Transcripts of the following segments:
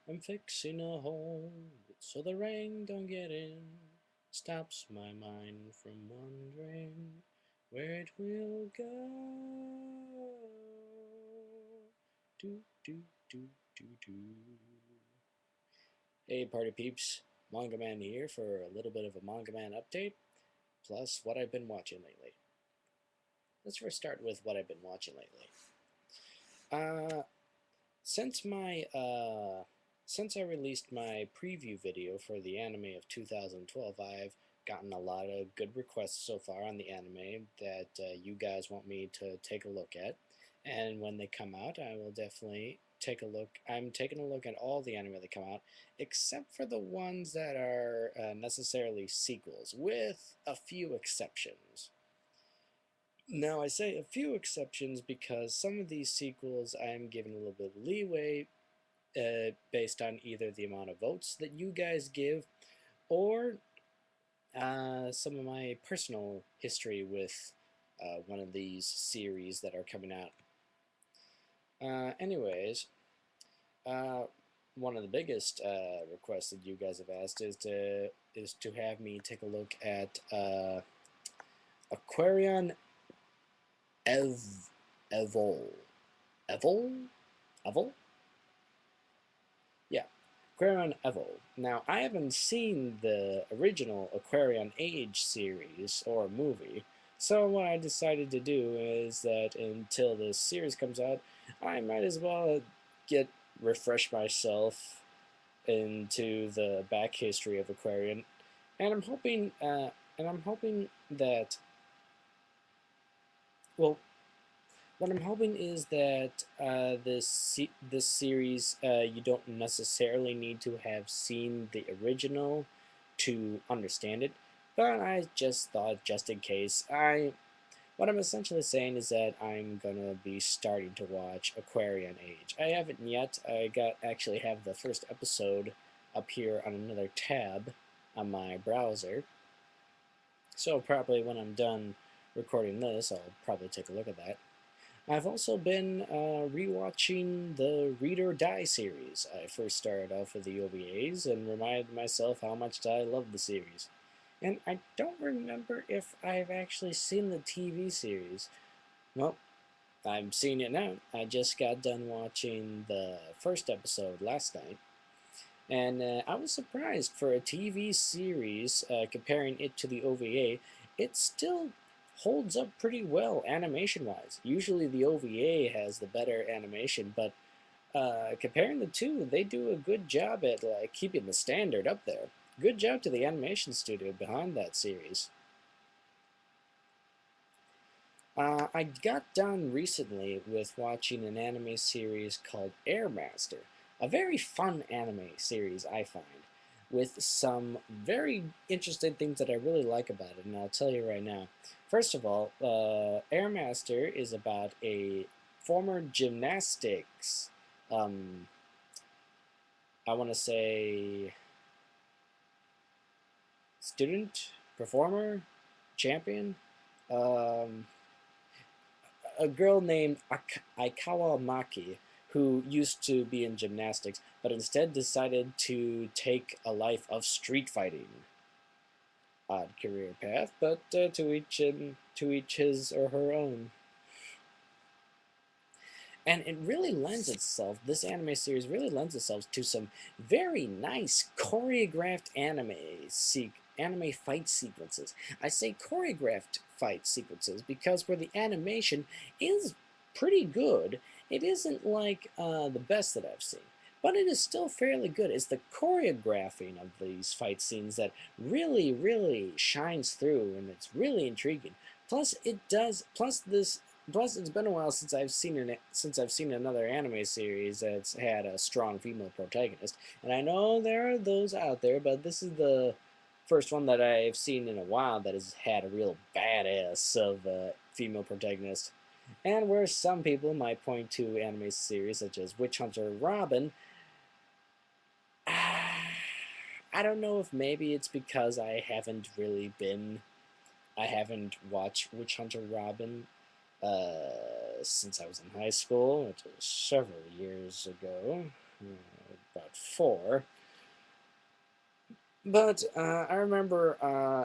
I'm fixing a hole so the rain don't get in. Stops my mind from wondering where it will go. Do, do, do, do, do. Hey, party peeps. MangaMan here for a little bit of a MangaMan update, plus what I've been watching lately. Let's first start with what I've been watching lately. Uh, Since my since I released my preview video for the anime of 2012, I've gotten a lot of good requests so far on the anime that you guys want me to take a look at. And when they come out, I will definitely take a look. I'm taking a look at all the anime that come out, except for the ones that are necessarily sequels, with a few exceptions. Now, I say a few exceptions because some of these sequels I'm giving a little bit of leeway based on either the amount of votes that you guys give or some of my personal history with one of these series that are coming out. Anyways, uh, one of the biggest requests that you guys have asked is to have me take a look at Aquarion Ev Evol Evol Evol. Yeah, Aquarion Evo. Now, I haven't seen the original Aquarion Age series or movie, so what I decided to do is that until this series comes out, I might as well refresh myself into the back history of Aquarion, and I'm hoping that, well, what I'm hoping is that this series you don't necessarily need to have seen the original to understand it, but I just thought, just in case, what I'm essentially saying is that I'm gonna be starting to watch Aquarian Age. I haven't yet. Actually have the first episode up here on another tab on my browser, so probably when I'm done recording this, I'll probably take a look at that. I've also been rewatching the Read or Die series. I first started off with the OVAs and reminded myself how much I love the series. And I don't remember if I've actually seen the TV series. Well, I'm seeing it now. I just got done watching the first episode last night, and I was surprised for a TV series, comparing it to the OVA, it still holds up pretty well animation-wise. Usually the OVA has the better animation, but comparing the two, they do a good job at keeping the standard up there. Good job to the animation studio behind that series. I got done recently with watching an anime series called Air Master, a very fun anime series I find, with some very interesting things that I really like about it, and I'll tell you right now. First of all, Air Master is about a former gymnastics, um, I want to say, student, performer, champion. Um, a girl named Aikawa Maki, who used to be in gymnastics, but instead decided to take a life of street fighting. Odd career path, but to each his or her own. And it really lends itself. This anime series really lends itself to some very nice choreographed anime fight sequences. I say choreographed fight sequences because where the animation is pretty good, it isn't like the best that I've seen, but it is still fairly good. It's the choreographing of these fight scenes that really, really shines through, and it's really intriguing. Plus, it does. Plus, it's been a while since I've seen another anime series that's had a strong female protagonist, and I know there are those out there, but this is the first one that I've seen in a while that has had a real badass of a female protagonist. And where some people might point to anime series such as Witch Hunter Robin, I don't know if maybe it's because I haven't watched Witch Hunter Robin since I was in high school, which was several years ago, 4. But I remember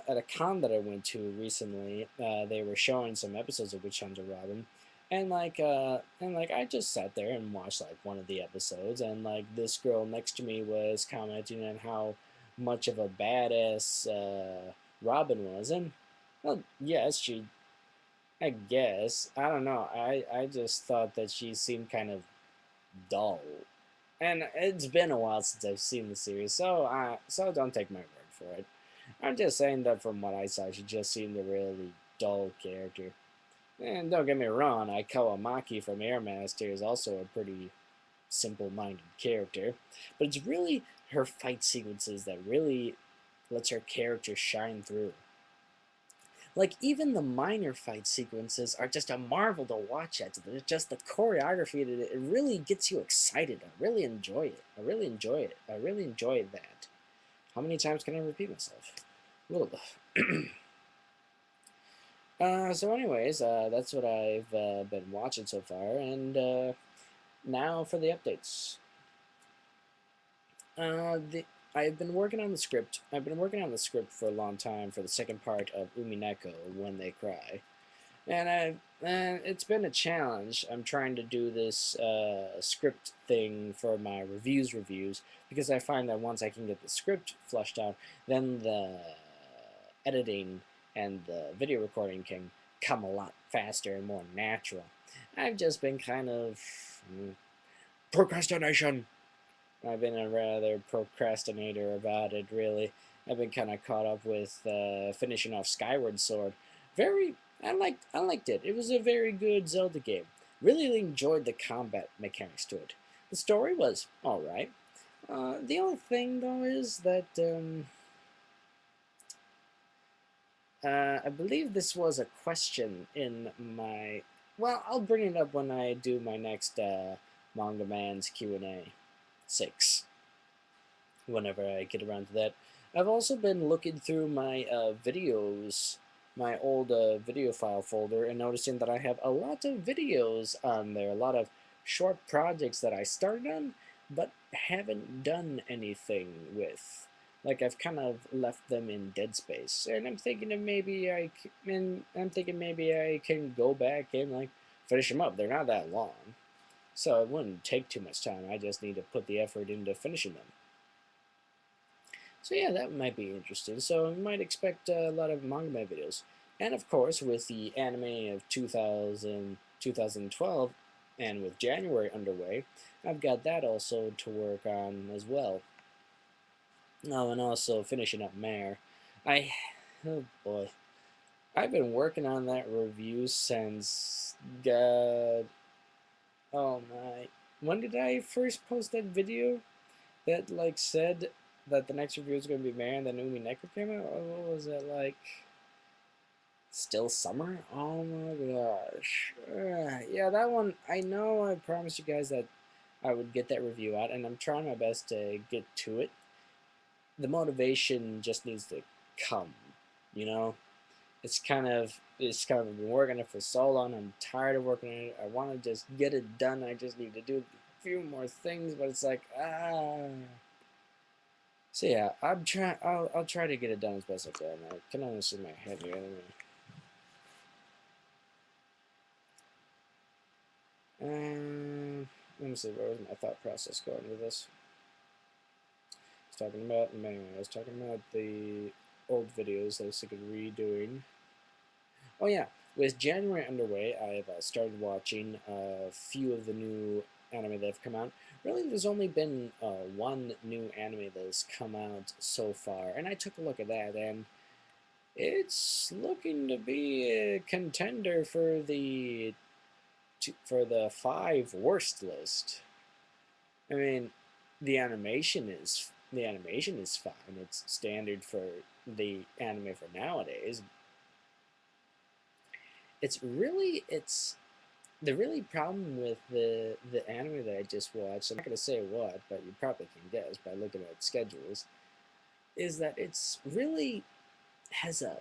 at a con that I went to recently, they were showing some episodes of Witch Hunter Robin, and I just sat there and watched like one of the episodes, and like this girl next to me was commenting on how much of a badass Robin was, and well, yes, I guess, I don't know, I just thought that she seemed kind of dull, and it's been a while since I've seen the series, so don't take my word for it. I'm just saying that from what I saw, she just seemed a really dull character. And don't get me wrong, Kawamaki from Airmaster is also a pretty simple-minded character, but it's really her fight sequences that really lets her character shine through. Like, even the minor fight sequences are just a marvel to watch at. Just the choreography, it really gets you excited. I really enjoy it. I really enjoy it. I really enjoy that. How many times can I repeat myself? So anyways, that's what I've been watching so far, and now for the updates. I've been working on the script. I've been working on the script for a long time for the second part of Umineko, When They Cry. And it's been a challenge. I'm trying to do this script thing for my reviews, because I find that once I can get the script flushed out, then the editing and the video recording can come a lot faster and more natural. I've just been kind of procrastination. I've been a rather procrastinator about it, really. I've been kind of caught up with finishing off Skyward Sword. I liked it. It was a very good Zelda game. Really enjoyed the combat mechanics to it. The story was alright. The only thing, though, is that I believe this was a question in my... Well, I'll bring it up when I do my next MangaMan's Q&A 6. Whenever I get around to that. I've also been looking through my videos, my old video file folder, and noticing that I have a lot of videos on there, a lot of short projects that I started on, but haven't done anything with. Like, I've kind of left them in dead space, and I'm thinking that maybe I can go back and like finish them up. They're not that long, so it wouldn't take too much time. I just need to put the effort into finishing them. So yeah, that might be interesting. So you might expect a lot of manga videos. And of course, with the anime of 2012, and with January underway, I've got that also to work on as well. Oh, and also finishing up Mare. Oh boy. I've been working on that review since, oh my, when did I first post that video that like said that the next review is going to be Mare and then Umineko came out? What was it, like, still summer? Oh my gosh. Yeah, that one, I know I promised you guys that I would get that review out, and I'm trying my best to get to it. The motivation just needs to come, you know? It's kind of been working on it for so long. I'm tired of working on it. I want to just get it done. I just need to do a few more things, but it's like, So yeah, I'll try to get it done as best I can. I can only see my head here. Let me see, where was my thought process going with this? I was talking about, anyway, I was talking about the old videos I was thinking of redoing. Oh yeah, with January underway, I've started watching a few of the new anime that have come out. Really, there's only been one new anime that has come out so far, and I took a look at that, and it's looking to be a contender for the 5 worst list. I mean, the animation is fine. It's standard for the anime for nowadays. It's the really problem with the anime that I just watched. I'm not gonna say what, but you probably can guess by looking at schedules. Is that it's really has a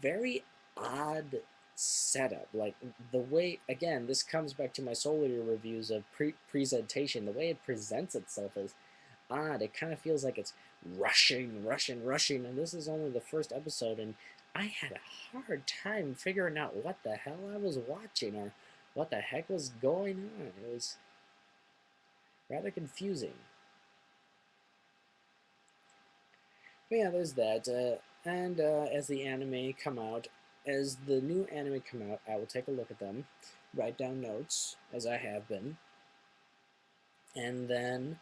very odd setup. Like, the way, again, this comes back to my Soul Eater reviews of presentation. The way it presents itself is odd. It kind of feels like it's rushing, and this is only the first episode, and I had a hard time figuring out what the hell I was watching or what the heck was going on. It was rather confusing. But yeah, there's that. And as the anime come out, as the new anime come out, I will take a look at them, write down notes, as I have been, and then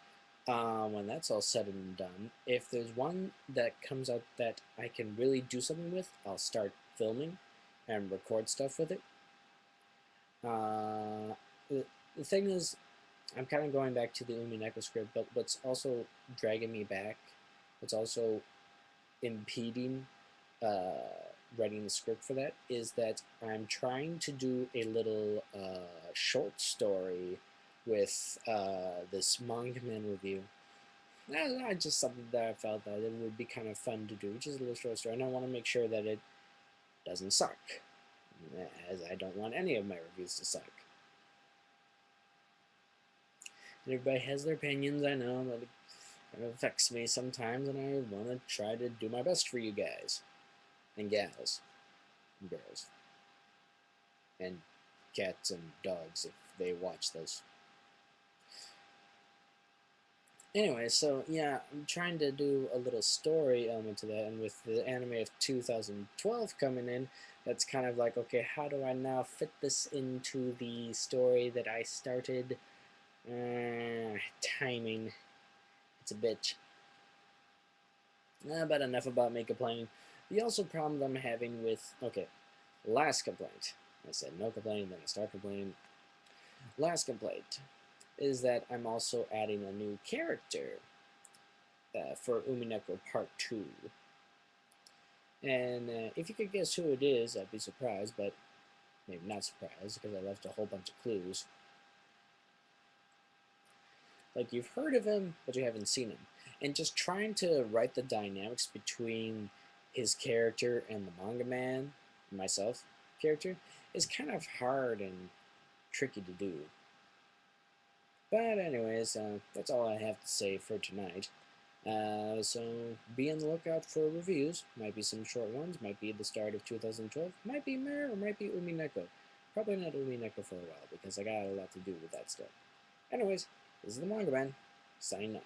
when that's all said and done, if there's one that comes out that I can really do something with, I'll start filming and record stuff with it. Uh, the thing is, I'm kind of going back to the Umineko script, but what's also dragging me back, what's also impeding writing the script for that, is that I'm trying to do a little short story with this MangaMan review. That's not just something that I felt that it would be kind of fun to do, just a little short story, and I want to make sure that it doesn't suck, as I don't want any of my reviews to suck. And everybody has their opinions, I know, but it affects me sometimes, and I want to try to do my best for you guys and gals and girls and cats and dogs if they watch this. Anyway, so yeah, I'm trying to do a little story element to that, and with the anime of 2012 coming in, that's kind of like, okay, how do I now fit this into the story that I started? Timing. It's a bitch. But enough about me complaining. The also problem I'm having with, okay, last complaint. I said no complaining, then I start complaining. Last complaint is that I'm also adding a new character for Umineko Part 2. And if you could guess who it is, I'd be surprised, but maybe not surprised because I left a whole bunch of clues. Like, you've heard of him, but you haven't seen him. And just trying to write the dynamics between his character and the MangaMan, myself, character, is kind of hard and tricky to do. But anyways, that's all I have to say for tonight. So be on the lookout for reviews. Might be some short ones, might be at the start of 2012, might be Mer, or might be Umineko. Probably not Umineko for a while, because I got a lot to do with that stuff. Anyways, this is the MangaMan, signing off.